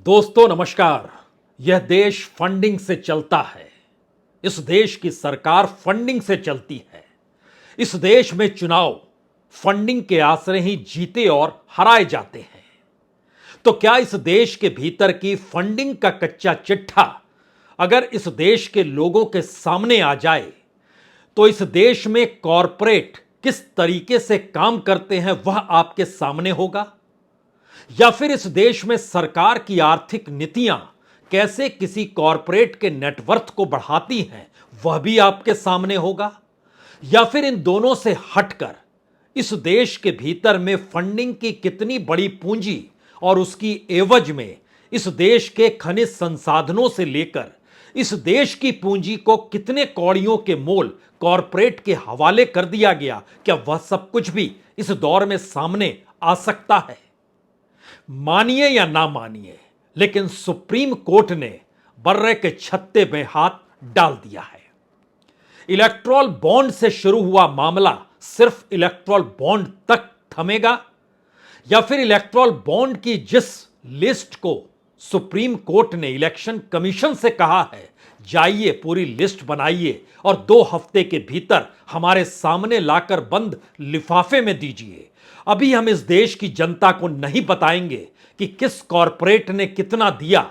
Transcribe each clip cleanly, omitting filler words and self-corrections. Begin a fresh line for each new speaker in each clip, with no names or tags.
दोस्तों नमस्कार। यह देश फंडिंग से चलता है। इस देश की सरकार फंडिंग से चलती है। इस देश में चुनाव फंडिंग के आसरे ही जीते और हराए जाते हैं। तो क्या इस देश के भीतर की फंडिंग का कच्चा चिट्ठा अगर इस देश के लोगों के सामने आ जाए तो इस देश में कॉरपोरेट किस तरीके से काम करते हैं वह आपके सामने होगा? या फिर इस देश में सरकार की आर्थिक नीतियां कैसे किसी कॉरपोरेट के नेटवर्थ को बढ़ाती हैं वह भी आपके सामने होगा? या फिर इन दोनों से हटकर इस देश के भीतर में फंडिंग की कितनी बड़ी पूंजी और उसकी एवज में इस देश के खनिज संसाधनों से लेकर इस देश की पूंजी को कितने कौड़ियों के मोल कॉरपोरेट के हवाले कर दिया गया, क्या वह सब कुछ भी इस दौर में सामने आ सकता है? मानिए या ना मानिए, लेकिन सुप्रीम कोर्ट ने बर्रे के छत्ते में हाथ डाल दिया है। इलेक्ट्रॉल बॉन्ड से शुरू हुआ मामला सिर्फ इलेक्ट्रॉल बॉन्ड तक थमेगा या फिर इलेक्ट्रॉल बॉन्ड की जिस लिस्ट को सुप्रीम कोर्ट ने इलेक्शन कमीशन से कहा है जाइए पूरी लिस्ट बनाइए और 2 हफ्ते के भीतर हमारे सामने लाकर बंद लिफाफे में दीजिए, अभी हम इस देश की जनता को नहीं बताएंगे कि किस कॉरपोरेट ने कितना दिया,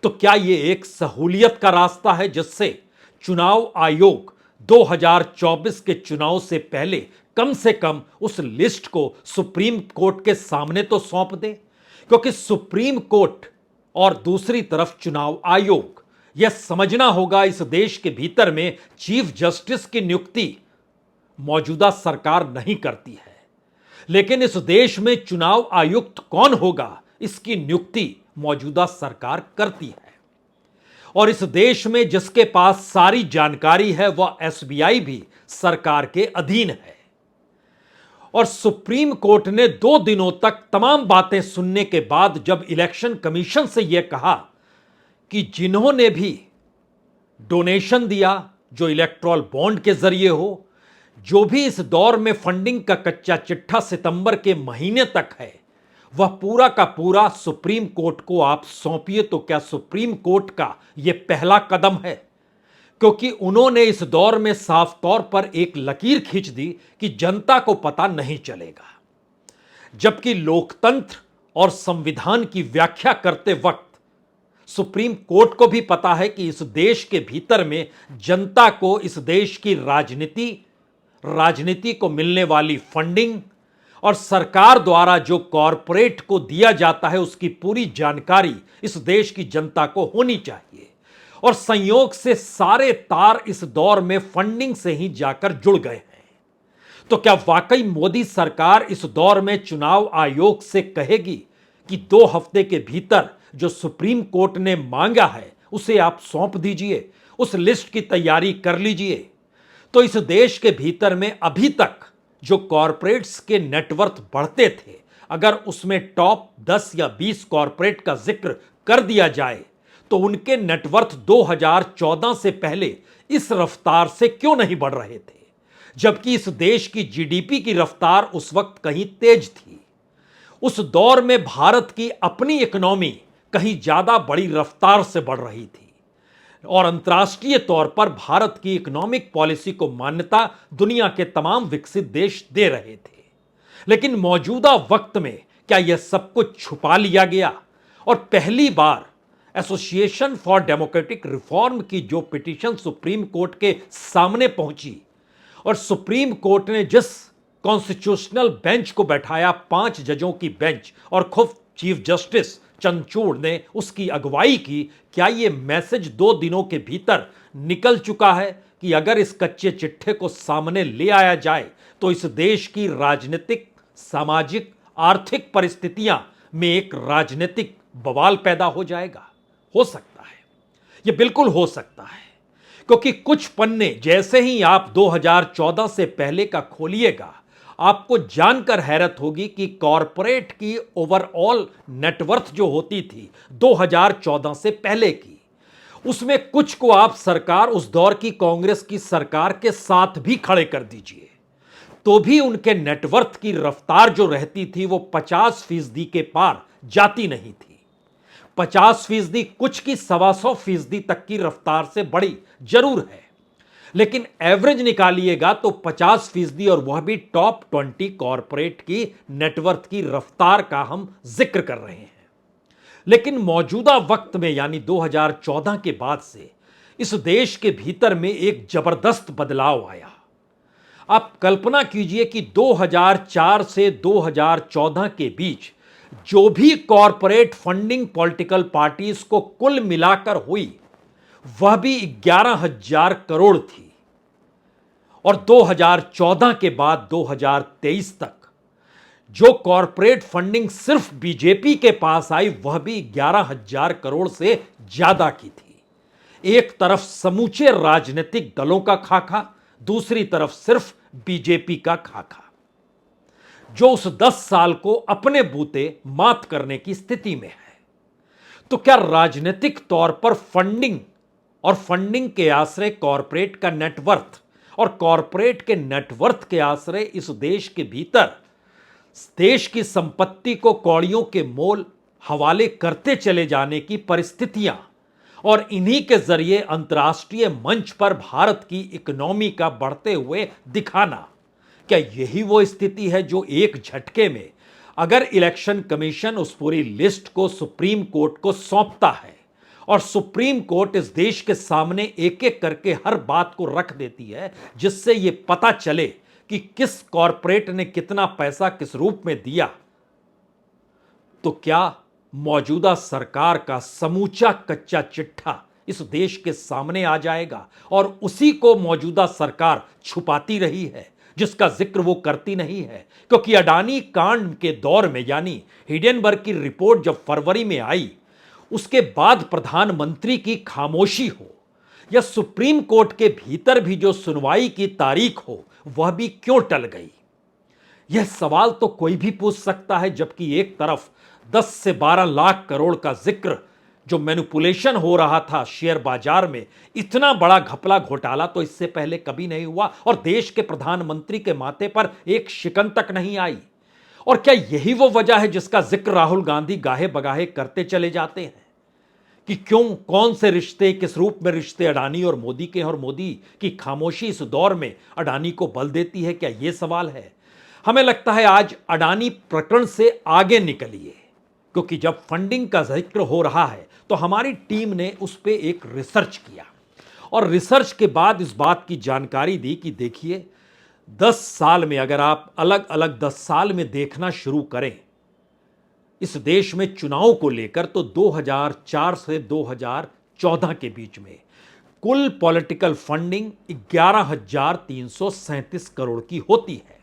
तो क्या यह एक सहूलियत का रास्ता है जिससे चुनाव आयोग 2024 के चुनाव से पहले कम से कम उस लिस्ट को सुप्रीम कोर्ट के सामने तो सौंप दे? क्योंकि सुप्रीम कोर्ट और दूसरी तरफ चुनाव आयोग, यह समझना होगा इस देश के भीतर में चीफ जस्टिस की नियुक्ति मौजूदा सरकार नहीं करती है, लेकिन इस देश में चुनाव आयुक्त कौन होगा इसकी नियुक्ति मौजूदा सरकार करती है। और इस देश में जिसके पास सारी जानकारी है वह एसबीआई भी सरकार के अधीन है। और सुप्रीम कोर्ट ने 2 दिनों तक तमाम बातें सुनने के बाद जब इलेक्शन कमीशन से यह कहा कि जिन्होंने भी डोनेशन दिया, जो इलेक्ट्रॉल बॉन्ड के जरिए हो, जो भी इस दौर में फंडिंग का कच्चा चिट्ठा सितंबर के महीने तक है, वह पूरा का पूरा सुप्रीम कोर्ट को आप सौंपिए, तो क्या सुप्रीम कोर्ट का यह पहला कदम है? क्योंकि उन्होंने इस दौर में साफ तौर पर एक लकीर खींच दी कि जनता को पता नहीं चलेगा, जबकि लोकतंत्र और संविधान की व्याख्या करते वक्त सुप्रीम कोर्ट को भी पता है कि इस देश के भीतर में जनता को इस देश की राजनीति को मिलने वाली फंडिंग और सरकार द्वारा जो कॉरपोरेट को दिया जाता है उसकी पूरी जानकारी इस देश की जनता को होनी चाहिए। और संयोग से सारे तार इस दौर में फंडिंग से ही जाकर जुड़ गए हैं। तो क्या वाकई मोदी सरकार इस दौर में चुनाव आयोग से कहेगी कि 2 हफ्ते के भीतर जो सुप्रीम कोर्ट ने मांगा है उसे आप सौंप दीजिए, उस लिस्ट की तैयारी कर लीजिए? तो इस देश के भीतर में अभी तक जो कॉरपोरेट्स के नेटवर्थ बढ़ते थे, अगर उसमें टॉप 10 या 20 कॉरपोरेट का जिक्र कर दिया जाए तो उनके नेटवर्थ 2014 से पहले इस रफ्तार से क्यों नहीं बढ़ रहे थे, जबकि इस देश की जीडीपी की रफ्तार उस वक्त कहीं तेज थी। उस दौर में भारत की अपनी इकोनॉमी कहीं ज्यादा बड़ी रफ्तार से बढ़ रही थी और अंतर्राष्ट्रीय तौर पर भारत की इकोनॉमिक पॉलिसी को मान्यता दुनिया के तमाम विकसित देश दे रहे थे। लेकिन मौजूदा वक्त में क्या यह सब कुछ छुपा लिया गया? और पहली bar association for democratic reform की जो पिटीशन सुप्रीम कोर्ट के सामने पहुंची और सुप्रीम कोर्ट ने जिस कॉन्स्टिट्यूशनल बेंच को बैठाया, 5 जजों की बेंच, और खुद चीफ जस्टिस चंद्रचूड़ ने उसकी अगुवाई की, क्या यह मैसेज 2 दिनों के भीतर निकल चुका है कि अगर इस कच्चे चिट्ठे को सामने ले आया जाए तो इस देश की राजनीतिक, सामाजिक, आर्थिक परिस्थितियां में एक राजनीतिक बवाल पैदा हो जाएगा? हो सकता है, यह बिल्कुल हो सकता है, क्योंकि कुछ पन्ने जैसे ही आप 2014 से पहले का खोलिएगा आपको जानकर हैरत होगी कि कॉरपोरेट की ओवरऑल नेटवर्थ जो होती थी 2014 से पहले की, उसमें कुछ को आप सरकार उस दौर की कांग्रेस की सरकार के साथ भी खड़े कर दीजिए तो भी उनके नेटवर्थ की रफ्तार जो रहती थी वो 50% के पार जाती नहीं थी। 50% कुछ की 125% तक की रफ्तार से बढ़ी जरूर है, लेकिन एवरेज निकालिएगा तो 50% और वह भी टॉप 20 कॉरपोरेट की नेटवर्थ की रफ्तार का हम जिक्र कर रहे हैं। लेकिन मौजूदा वक्त में यानी 2014 के बाद से इस देश के भीतर में एक जबरदस्त बदलाव आया। आप कल्पना कीजिए कि 2004 से 2014 के बीच जो भी कॉरपोरेट फंडिंग पॉलिटिकल पार्टीज को कुल मिलाकर हुई वह भी 11,000 करोड़ थी, और 2014 के बाद 2023 तक जो कॉरपोरेट फंडिंग सिर्फ बीजेपी के पास आई वह भी 11,000 करोड़ से ज्यादा की थी। एक तरफ समूचे राजनीतिक दलों का खाका, दूसरी तरफ सिर्फ बीजेपी का खाका, जो उस 10 साल को अपने बूते मात करने की स्थिति में है। तो क्या राजनीतिक तौर पर फंडिंग और फंडिंग के आश्रय कॉरपोरेट का नेटवर्थ और कॉरपोरेट के नेटवर्थ के आश्रय इस देश के भीतर देश की संपत्ति को कौड़ियों के मोल हवाले करते चले जाने की परिस्थितियां और इन्हीं के जरिए अंतर्राष्ट्रीय मंच पर भारत की इकोनॉमी का बढ़ते हुए दिखाना, क्या यही वो स्थिति है जो एक झटके में अगर इलेक्शन कमीशन उस पूरी लिस्ट को सुप्रीम कोर्ट को सौंपता है और सुप्रीम कोर्ट इस देश के सामने एक एक करके हर बात को रख देती है जिससे यह पता चले कि किस कॉरपोरेट ने कितना पैसा किस रूप में दिया, तो क्या मौजूदा सरकार का समूचा कच्चा चिट्ठा इस देश के सामने आ जाएगा और उसी को मौजूदा सरकार छुपाती रही है, जिसका जिक्र वो करती नहीं है। क्योंकि अडानी कांड के दौर में यानी हिडेनबर्ग की रिपोर्ट जब फरवरी में आई, उसके बाद प्रधानमंत्री की खामोशी हो या सुप्रीम कोर्ट के भीतर भी जो सुनवाई की तारीख हो वह भी क्यों टल गई, यह सवाल तो कोई भी पूछ सकता है। जबकि एक तरफ 10 से 12 लाख करोड़ का जिक्र जो मैनिपुलेशन हो रहा था शेयर बाजार में, इतना बड़ा घपला घोटाला तो इससे पहले कभी नहीं हुआ और देश के प्रधानमंत्री के माथे पर एक शिकन तक नहीं आई। और क्या यही वो वजह है जिसका जिक्र राहुल गांधी गाहे बगाहे करते चले जाते हैं कि क्यों, कौन से रिश्ते, किस रूप में रिश्ते अडानी और मोदी के हैं और मोदी की खामोशी इस दौर में अडानी को बल देती है? क्या यह सवाल है? हमें लगता है आज अडानी प्रकरण से आगे निकलिए, क्योंकि जब फंडिंग का जिक्र हो रहा है तो हमारी टीम ने उस पर एक रिसर्च किया और रिसर्च के बाद इस बात की जानकारी दी कि देखिए 10 साल में अगर आप अलग अलग 10 साल में देखना शुरू करें इस देश में चुनाव को लेकर, तो 2004 से 2014 के बीच में कुल पॉलिटिकल फंडिंग 11,337 करोड़ की होती है।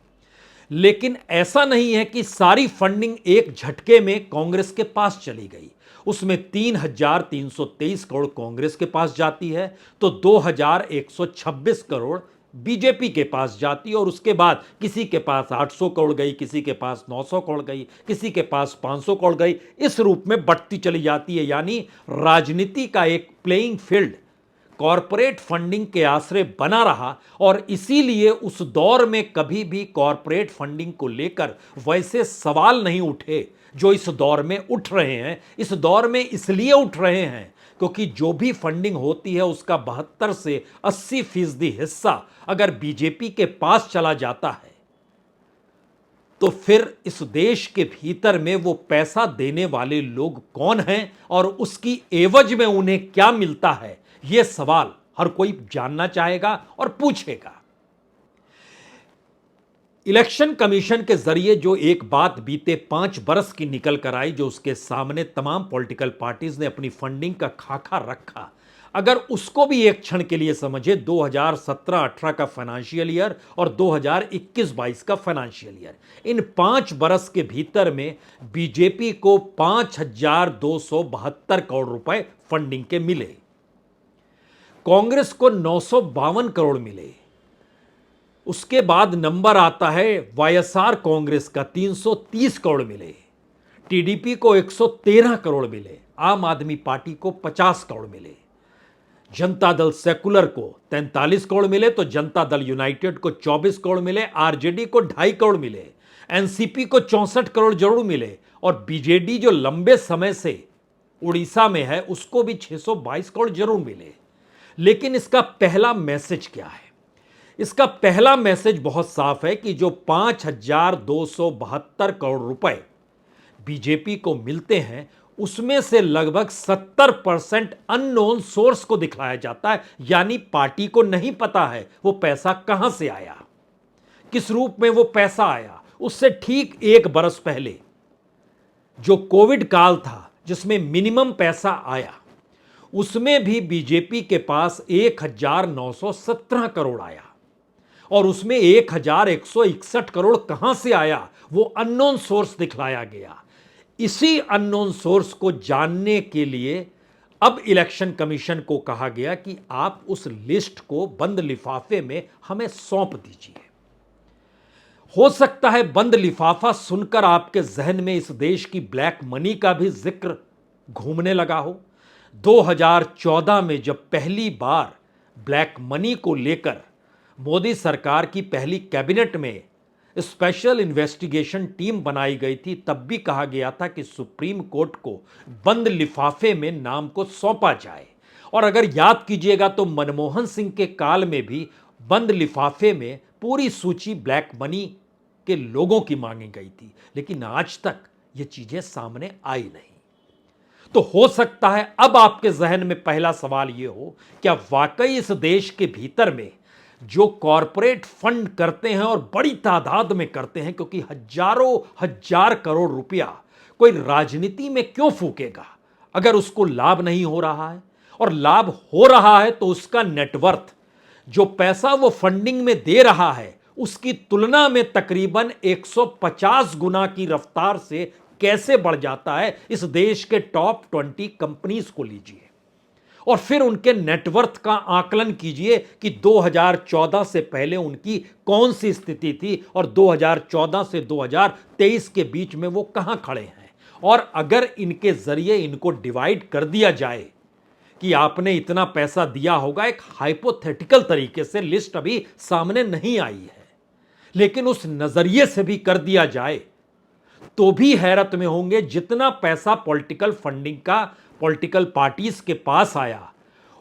लेकिन ऐसा नहीं है कि सारी फंडिंग एक झटके में कांग्रेस के पास चली गई। उसमें 3,323 करोड़ कांग्रेस के पास जाती है, तो 2,126 करोड़ बीजेपी के पास जाती है, और उसके बाद किसी के पास 800 करोड़ गई, किसी के पास 900 करोड़ गई, किसी के पास 500 करोड़ गई। इस रूप में बढ़ती चली जाती है। यानी राजनीति का एक प्लेइंग फील्ड कॉरपोरेट फंडिंग के आश्रय बना रहा, और इसीलिए उस दौर में कभी भी कॉरपोरेट फंडिंग को लेकर वैसे सवाल नहीं उठे जो इस दौर में उठ रहे हैं। इस दौर में इसलिए उठ रहे हैं क्योंकि जो भी फंडिंग होती है उसका 72 से 80% हिस्सा अगर बीजेपी के पास चला जाता है तो फिर इस देश के भीतर में वो पैसा देने वाले लोग कौन हैं और उसकी एवज में उन्हें क्या मिलता है, यह सवाल हर कोई जानना चाहेगा और पूछेगा। इलेक्शन कमीशन के जरिए जो एक बात बीते 5 बरस की निकल कर आई, जो उसके सामने तमाम पॉलिटिकल पार्टीज ने अपनी फंडिंग का खाका रखा, अगर उसको भी एक क्षण के लिए समझे 2017-18 का फाइनेंशियल ईयर और 2021-22 का फाइनेंशियल ईयर, इन 5 बरस के भीतर में बीजेपी को 5,272 करोड़ रुपए फंडिंग के मिले, कांग्रेस को 952 करोड़ मिले। उसके बाद नंबर आता है वाईएसआर कांग्रेस का 330 करोड़ मिले, टीडीपी को 113 करोड़ मिले, आम आदमी पार्टी को 50 करोड़ मिले, जनता दल सेकुलर को 43 करोड़ मिले, तो जनता दल यूनाइटेड को 24 करोड़ मिले, आरजेडी को 2.5 करोड़ मिले, एनसीपी को 64 करोड़ जरूर मिले, और बीजेडी जो लंबे समय से उड़ीसा में है उसको भी 622 करोड़ जरूर मिले। लेकिन इसका पहला मैसेज क्या है? इसका पहला मैसेज बहुत साफ है कि जो 5,272 करोड़ रुपए बीजेपी को मिलते हैं उसमें से लगभग 70% अननोन सोर्स को दिखलाया जाता है, यानी पार्टी को नहीं पता है वो पैसा कहां से आया, किस रूप में वो पैसा आया। उससे ठीक 1 बरस पहले जो कोविड काल था जिसमेम मिनिमम पैसा आया, उसमें भी बीजेपी के पास 1,917 करोड़ आया और उसमें 1,161 करोड़ कहां से आया वो अननोन सोर्स दिखलाया गया। इसी अननोन सोर्स को जानने के लिए अब इलेक्शन कमीशन को कहा गया कि आप उस लिस्ट को बंद लिफाफे में हमें सौंप दीजिए। हो सकता है बंद लिफाफा सुनकर आपके जहन में इस देश की ब्लैक मनी का भी जिक्र घूमने लगा हो। 2014 में जब पहली बार ब्लैक मनी को लेकर मोदी सरकार की पहली कैबिनेट में स्पेशल इन्वेस्टिगेशन टीम बनाई गई थी, तब भी कहा गया था कि सुप्रीम कोर्ट को बंद लिफाफे में नाम को सौंपा जाए। और अगर याद कीजिएगा तो मनमोहन सिंह के काल में भी बंद लिफाफे में पूरी सूची ब्लैक मनी के लोगों की मांगी गई थी, लेकिन आज तक ये चीजें सामने आई नहीं। तो हो सकता है अब आपके जहन में पहला सवाल यह हो, क्या वाकई इस देश के भीतर में जो कॉरपोरेट फंड करते हैं और बड़ी तादाद में करते हैं, क्योंकि हजारों हजार करोड़ रुपया कोई राजनीति में क्यों फूकेगा अगर उसको लाभ नहीं हो रहा है, और लाभ हो रहा है तो उसका नेटवर्थ, जो पैसा वो फंडिंग में दे रहा है, उसकी तुलना में तकरीबन 150 गुना की रफ्तार से कैसे बढ़ जाता है। इस देश के टॉप 20 कंपनीज को लीजिए और फिर उनके नेटवर्थ का आकलन कीजिए कि 2014 से पहले उनकी कौन सी स्थिति थी और 2014 से 2023 के बीच में वो कहां खड़े हैं। और अगर इनके जरिए इनको डिवाइड कर दिया जाए कि आपने इतना पैसा दिया होगा, एक हाइपोथेटिकल तरीके से, लिस्ट अभी सामने नहीं आई है, लेकिन उस नजरिए से भी कर दिया जाए तो भी हैरत में होंगे। जितना पैसा पॉलिटिकल फंडिंग का पॉलिटिकल पार्टीज के पास आया,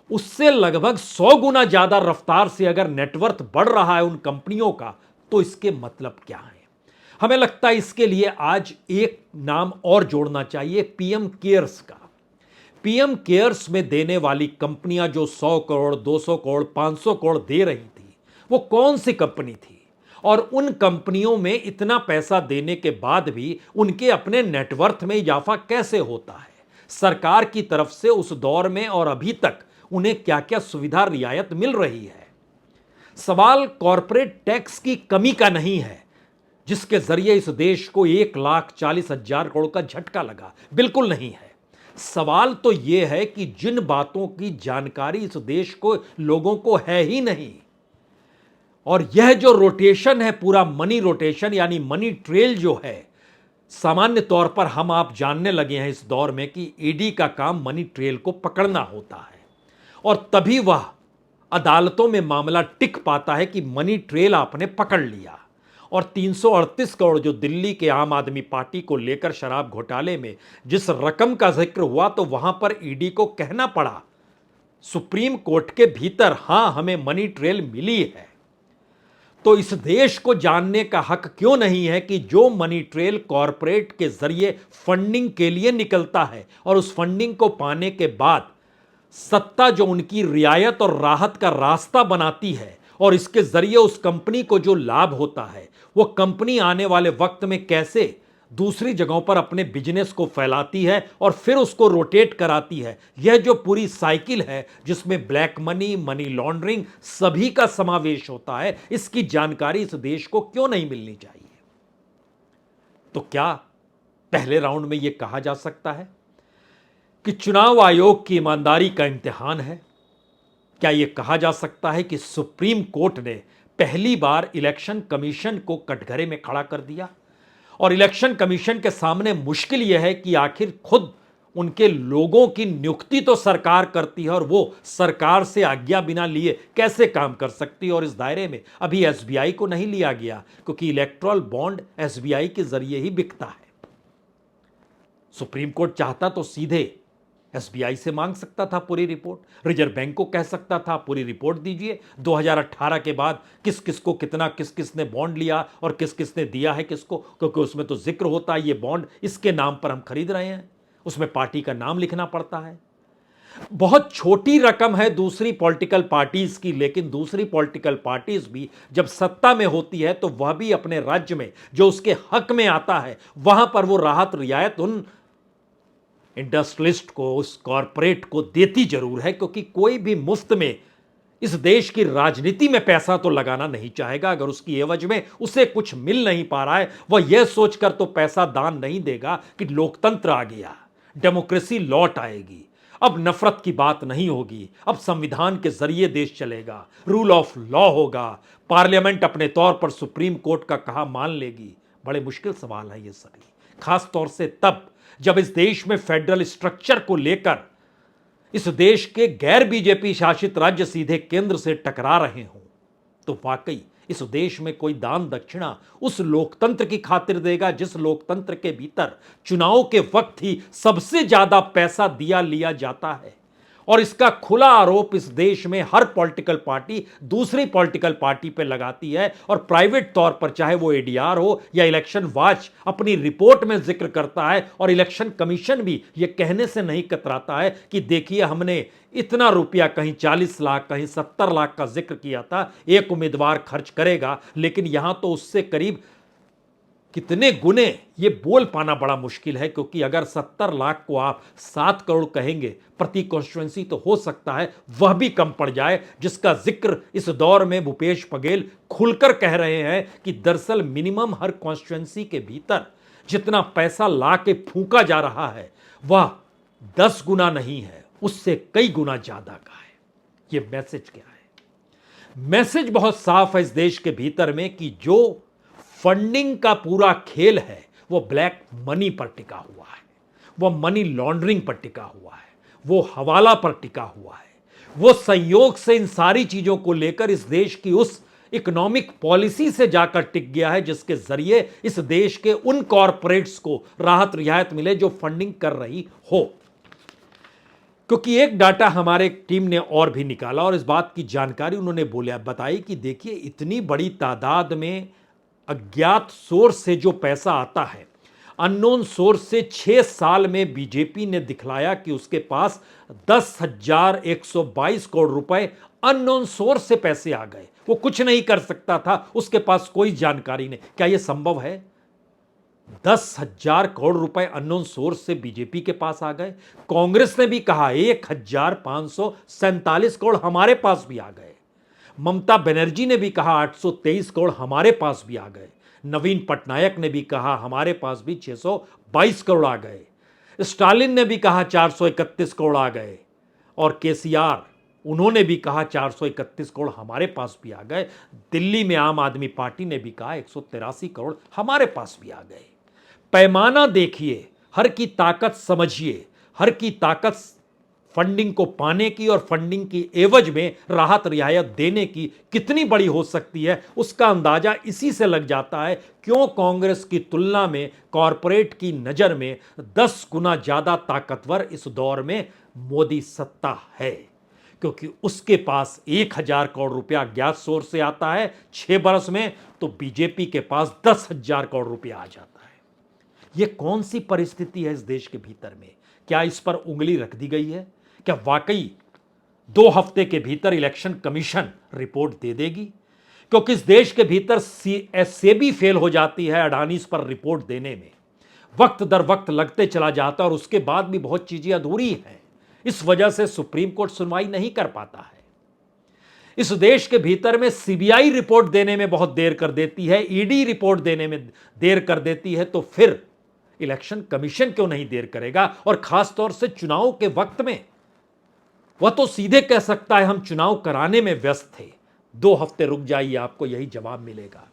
उससे लगभग 100 गुना ज्यादा रफ्तार से अगर नेटवर्थ बढ़ रहा है उन कंपनियों का, तो इसके मतलब क्या है? हमें लगता है इसके लिए आज एक नाम और जोड़ना चाहिए, पीएम केयर्स का। पीएम केयर्स में देने वाली कंपनियां जो 100 करोड़, 200 करोड़, 500 करोड़ दे रही थी, वो कौन सी कंपनी थी? और उन कंपनियों में इतना पैसा देने के बाद भी उनके अपने नेटवर्थ में इजाफा कैसे होता है? सरकार की तरफ से उस दौर में और अभी तक उन्हें क्या क्या सुविधा रियायत मिल रही है? सवाल कॉरपोरेट टैक्स की कमी का नहीं है जिसके जरिए इस देश को 1,40,000 करोड़ का झटका लगा, बिल्कुल नहीं है। सवाल तो यह है कि जिन बातों की जानकारी इस देश को लोगों को है ही नहीं, और यह जो रोटेशन है, पूरा मनी रोटेशन यानी मनी ट्रेल जो है, सामान्य तौर पर हम आप जानने लगे हैं इस दौर में कि ईडी का काम मनी ट्रेल को पकड़ना होता है और तभी वह अदालतों में मामला टिक पाता है कि मनी ट्रेल आपने पकड़ लिया। और 338 करोड़ जो दिल्ली के आम आदमी पार्टी को लेकर शराब घोटाले में जिस रकम का जिक्र हुआ, तो वहां पर ईडी को कहना पड़ा सुप्रीम कोर्ट के भीतर, हां हमें मनी ट्रेल मिली है। तो इस देश को जानने का हक क्यों नहीं है कि जो मनी ट्रेल कॉरपोरेट के जरिए फंडिंग के लिए निकलता है और उस फंडिंग को पाने के बाद सत्ता जो उनकी रियायत और राहत का रास्ता बनाती है और इसके जरिए उस कंपनी को जो लाभ होता है, वो कंपनी आने वाले वक्त में कैसे दूसरी जगहों पर अपने बिजनेस को फैलाती है और फिर उसको रोटेट कराती है। यह जो पूरी साइकिल है जिसमें ब्लैक मनी, मनी लॉन्ड्रिंग सभी का समावेश होता है, इसकी जानकारी इस देश को क्यों नहीं मिलनी चाहिए? तो क्या पहले राउंड में यह कहा जा सकता है कि चुनाव आयोग की ईमानदारी का इम्तिहान है? क्या यह कहा जा सकता है कि सुप्रीम कोर्ट ने पहली बार इलेक्शन कमीशन को कटघरे में खड़ा कर दिया और इलेक्शन कमीशन के सामने मुश्किल यह है कि आखिर खुद उनके लोगों की नियुक्ति तो सरकार करती है और वो सरकार से आज्ञा बिना लिए कैसे काम कर सकती है? और इस दायरे में अभी एसबीआई को नहीं लिया गया क्योंकि इलेक्ट्रल बॉन्ड एसबीआई के जरिए ही बिकता है। सुप्रीम कोर्ट चाहता तो सीधे एसबीआई से मांग सकता था पूरी रिपोर्ट, रिजर्व बैंक को कह सकता था पूरी रिपोर्ट दीजिए 2018 के बाद किस किस को कितना, किस किसने बॉन्ड लिया और किस किसने दिया है किसको, क्योंकि उसमें तो जिक्र होता है ये बॉन्ड इसके नाम पर हम खरीद रहे हैं, उसमें पार्टी का नाम लिखना पड़ता है। बहुत छोटी रकम है दूसरी पॉलिटिकल पार्टीज की, लेकिन दूसरी पॉलिटिकल पार्टीज भी जब सत्ता में होती है तो वह भी अपने राज्य में जो उसके हक में आता है वहां पर वो राहत रियायत उन इंडस्ट्रियलिस्ट को, उस कॉरपोरेट को देती जरूर है, क्योंकि कोई भी मुफ्त में इस देश की राजनीति में पैसा तो लगाना नहीं चाहेगा अगर उसकी एवज में उसे कुछ मिल नहीं पा रहा है। वह यह सोचकर तो पैसा दान नहीं देगा कि लोकतंत्र आ गया, डेमोक्रेसी लौट आएगी, अब नफरत की बात नहीं होगी, अब संविधान के जरिए देश चलेगा, रूल ऑफ लॉ होगा, पार्लियामेंट अपने तौर पर सुप्रीम कोर्ट का कहा मान लेगी। बड़े मुश्किल सवाल है ये सभी, खास तौर से तब जब इस देश में फेडरल स्ट्रक्चर को लेकर इस देश के गैर बीजेपी शासित राज्य सीधे केंद्र से टकरा रहे हों, तो वाकई इस देश में कोई दान दक्षिणा उस लोकतंत्र की खातिर देगा जिस लोकतंत्र के भीतर चुनाव के वक्त ही सबसे ज्यादा पैसा दिया लिया जाता है। और इसका खुला आरोप इस देश में हर पॉलिटिकल पार्टी दूसरी पॉलिटिकल पार्टी पे लगाती है, और प्राइवेट तौर पर चाहे वो एडीआर हो या इलेक्शन वॉच अपनी रिपोर्ट में जिक्र करता है, और इलेक्शन कमीशन भी ये कहने से नहीं कतराता है कि देखिए हमने इतना रुपया, कहीं 40 लाख कहीं 70 लाख का जिक्र किया था एक उम्मीदवार खर्च करेगा, लेकिन यहां तो उससे करीब कितने गुने ये बोल पाना बड़ा मुश्किल है, क्योंकि अगर 70 लाख को आप 7 करोड़ कहेंगे प्रति कॉन्स्टिट्यूंसी तो हो सकता है वह भी कम पड़ जाए, जिसका जिक्र इस दौर में भूपेश बघेल खुलकर कह रहे हैं कि दरअसल मिनिमम हर कॉन्स्टिट्यूंसी के भीतर जितना पैसा ला के फूंका जा रहा है वह 10 गुना नहीं है, उससे कई गुना ज्यादा का है। यह मैसेज क्या है? मैसेज बहुत साफ है इस देश के भीतर में कि जो फंडिंग का पूरा खेल है वो ब्लैक मनी पर टिका हुआ है, वो मनी लॉन्ड्रिंग पर टिका हुआ है, वो हवाला पर टिका हुआ है, वो संयोग से इन सारी चीजों को लेकर इस देश की उस इकोनॉमिक पॉलिसी से जाकर टिक गया है जिसके जरिए इस देश के उन कॉरपोरेट्स को राहत रियायत मिले जो फंडिंग कर रही हो। क्योंकि एक डाटा हमारे टीम ने और भी निकाला और इस बात की जानकारी उन्होंने बताई कि देखिए इतनी बड़ी तादाद में अज्ञात सोर्स से जो पैसा आता है, अननोन सोर्स से 6 साल में बीजेपी ने दिखलाया कि उसके पास 10,122 करोड़ रुपए अननोन सोर्स से पैसे आ गए। वो कुछ नहीं कर सकता था, उसके पास कोई जानकारी नहीं। क्या यह संभव है? 10,000 करोड़ रुपए अननोन सोर्स से बीजेपी के पास आ गए। कांग्रेस ने भी कहा 1,547 करोड़ हमारे पास भी आ गए। ममता बनर्जी ने भी कहा 823 करोड़ हमारे पास भी आ गए। नवीन पटनायक ने भी कहा हमारे पास भी 622 करोड़ आ गए। स्टालिन ने भी कहा 431 करोड़ आ गए, और केसीआर उन्होंने भी कहा 431 करोड़ हमारे पास भी आ गए। दिल्ली में आम आदमी पार्टी ने भी कहा 183 करोड़ हमारे पास भी आ गए। पैमाना देखिए, हर की ताकत समझिए, हर की ताकत फंडिंग को पाने की और फंडिंग की एवज में राहत रियायत देने की कितनी बड़ी हो सकती है, उसका अंदाजा इसी से लग जाता है क्यों कांग्रेस की तुलना में कॉरपोरेट की नजर में 10 गुना ज्यादा ताकतवर इस दौर में मोदी सत्ता है। क्योंकि उसके पास 1,000 करोड़ रुपया अज्ञात सोर्स से आता है 6 बरस में, तो बीजेपी के पास 10,000 करोड़ रुपया आ जाता है। यह कौन सी परिस्थिति है इस देश के भीतर में? क्या इस पर उंगली रख दी गई है? क्या वाकई 2 हफ्ते के भीतर इलेक्शन कमीशन रिपोर्ट दे देगी? क्योंकि इस देश के भीतर सेबी फेल हो जाती है अडानी इस पर रिपोर्ट देने में, वक्त दर वक्त लगते चला जाता है और उसके बाद भी बहुत चीजें अधूरी हैं। इस वजह से सुप्रीम कोर्ट सुनवाई नहीं कर पाता है। इस देश के भीतर में सीबीआई रिपोर्ट देने में बहुत देर कर देती है, ईडी रिपोर्ट देने में देर कर देती है, तो फिर इलेक्शन कमीशन क्यों नहीं देर करेगा? और खास तौर से चुनाव के वक्त में वह तो सीधे कह सकता है हम चुनाव कराने में व्यस्त थे, 2 हफ्ते रुक जाइए, आपको यही जवाब मिलेगा।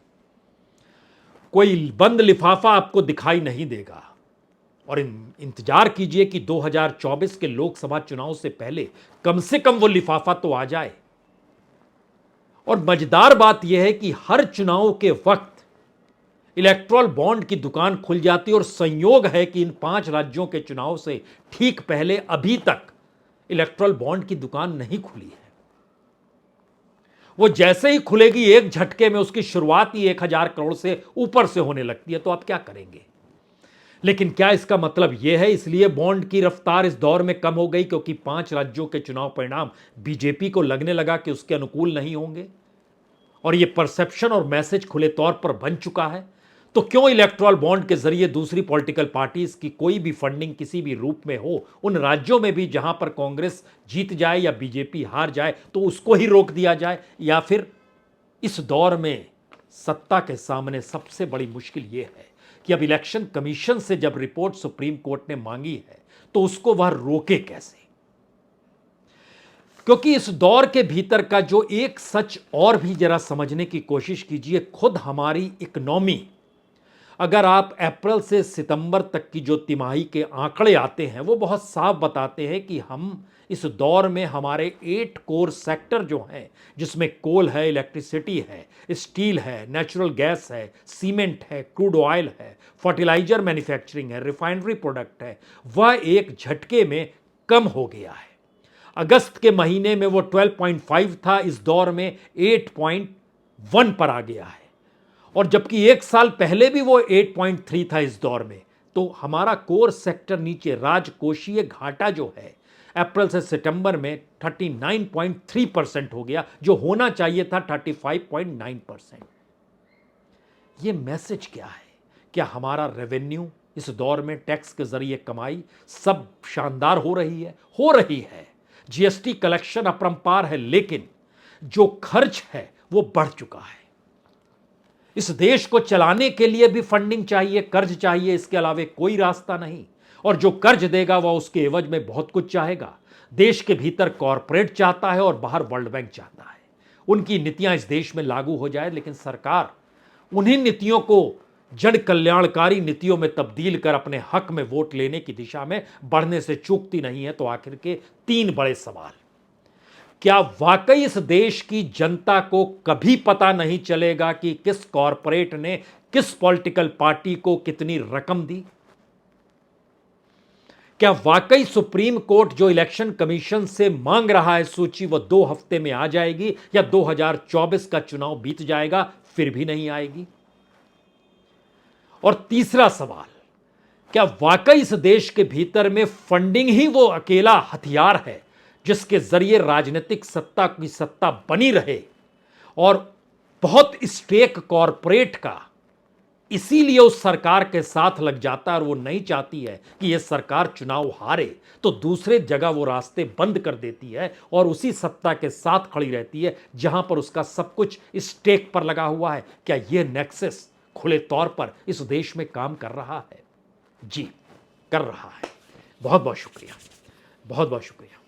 कोई बंद लिफाफा आपको दिखाई नहीं देगा। और इंतजार कीजिए कि 2024 के लोकसभा चुनाव से पहले कम से कम वो लिफाफा तो आ जाए। और मजेदार बात यह है कि हर चुनाव के वक्त इलेक्ट्रॉल बॉन्ड की दुकान खुल जाती और संयोग है कि इन 5 राज्यों के चुनाव से ठीक पहले अभी तक इलेक्ट्रॉल बॉन्ड की दुकान नहीं खुली है। वो जैसे ही खुलेगी एक झटके में उसकी शुरुआत ही 1000 करोड़ से ऊपर से होने लगती है, तो आप क्या करेंगे? लेकिन क्या इसका मतलब यह है इसलिए बॉन्ड की रफ्तार इस दौर में कम हो गई क्योंकि 5 राज्यों के चुनाव परिणाम बीजेपी को लगने लगा कि उसके अनुकूल नहीं होंगे और यह परसेप्शन और मैसेज खुले तौर पर बन चुका है? तो क्यों इलेक्ट्रॉल बॉन्ड के जरिए दूसरी पॉलिटिकल पार्टीज की कोई भी फंडिंग किसी भी रूप में हो उन राज्यों में भी जहां पर कांग्रेस जीत जाए या बीजेपी हार जाए तो उसको ही रोक दिया जाए? या फिर इस दौर में सत्ता के सामने सबसे बड़ी मुश्किल यह है कि अब इलेक्शन कमीशन से जब रिपोर्ट सुप्रीम कोर्ट ने मांगी है तो उसको वह रोके कैसे? क्योंकि इस दौर के भीतर का जो एक सच और भी जरा समझने की कोशिश कीजिए, खुद हमारी इकोनॉमी, अगर आप अप्रैल से सितंबर तक की जो तिमाही के आंकड़े आते हैं वो बहुत साफ बताते हैं कि हम इस दौर में हमारे 8 कोर सेक्टर जो हैं, जिसमें कोल है, इलेक्ट्रिसिटी है, स्टील है, नेचुरल गैस है, सीमेंट है, क्रूड ऑयल है, फर्टिलाइजर मैन्युफैक्चरिंग है, रिफाइनरी प्रोडक्ट है, वह एक झटके में कम हो गया है। अगस्त के महीने में वो 12.5 था, इस दौर में 8.1 पर आ गया है। और जबकि एक साल पहले भी वो 8.3 था इस दौर में। तो हमारा कोर सेक्टर नीचे राजकोषीय घाटा जो है अप्रैल से सितंबर में 39.3% हो गया, जो होना चाहिए था 35.9%। ये मैसेज क्या है? क्या हमारा रेवेन्यू इस दौर में टैक्स के जरिए कमाई सब शानदार हो रही है? हो रही है। जीएसटी कलेक्शन अपरंपार है, लेकिन जो खर्च है वो बढ़ चुका है। इस देश को चलाने के लिए भी फंडिंग चाहिए, कर्ज चाहिए, इसके अलावा कोई रास्ता नहीं। और जो कर्ज देगा वह उसके एवज में बहुत कुछ चाहेगा। देश के भीतर कॉरपोरेट चाहता है और बाहर वर्ल्ड बैंक चाहता है उनकी नीतियां इस देश में लागू हो जाए, लेकिन सरकार उन्हीं नीतियों को जन कल्याणकारी नीतियों में तब्दील कर अपने हक में वोट लेने की दिशा में बढ़ने से चूकती नहीं है। तो आखिर के 3 बड़े सवाल। क्या वाकई इस देश की जनता को कभी पता नहीं चलेगा कि किस कॉरपोरेट ने किस पॉलिटिकल पार्टी को कितनी रकम दी? क्या वाकई सुप्रीम कोर्ट जो इलेक्शन कमीशन से मांग रहा है सूची, वह 2 हफ्ते में आ जाएगी या 2024 का चुनाव बीत जाएगा फिर भी नहीं आएगी? और तीसरा सवाल, क्या वाकई इस देश के भीतर में फंडिंग ही वो अकेला हथियार है जिसके जरिए राजनीतिक सत्ता की सत्ता बनी रहे और बहुत स्टेक कॉरपोरेट का इसीलिए उस सरकार के साथ लग जाता है और वो नहीं चाहती है कि यह सरकार चुनाव हारे, तो दूसरे जगह वो रास्ते बंद कर देती है और उसी सत्ता के साथ खड़ी रहती है जहां पर उसका सब कुछ स्टेक पर लगा हुआ है? क्या यह नेक्सस खुले तौर पर इस देश में काम कर रहा है? जी, कर रहा है। बहुत बहुत शुक्रिया, बहुत बहुत शुक्रिया।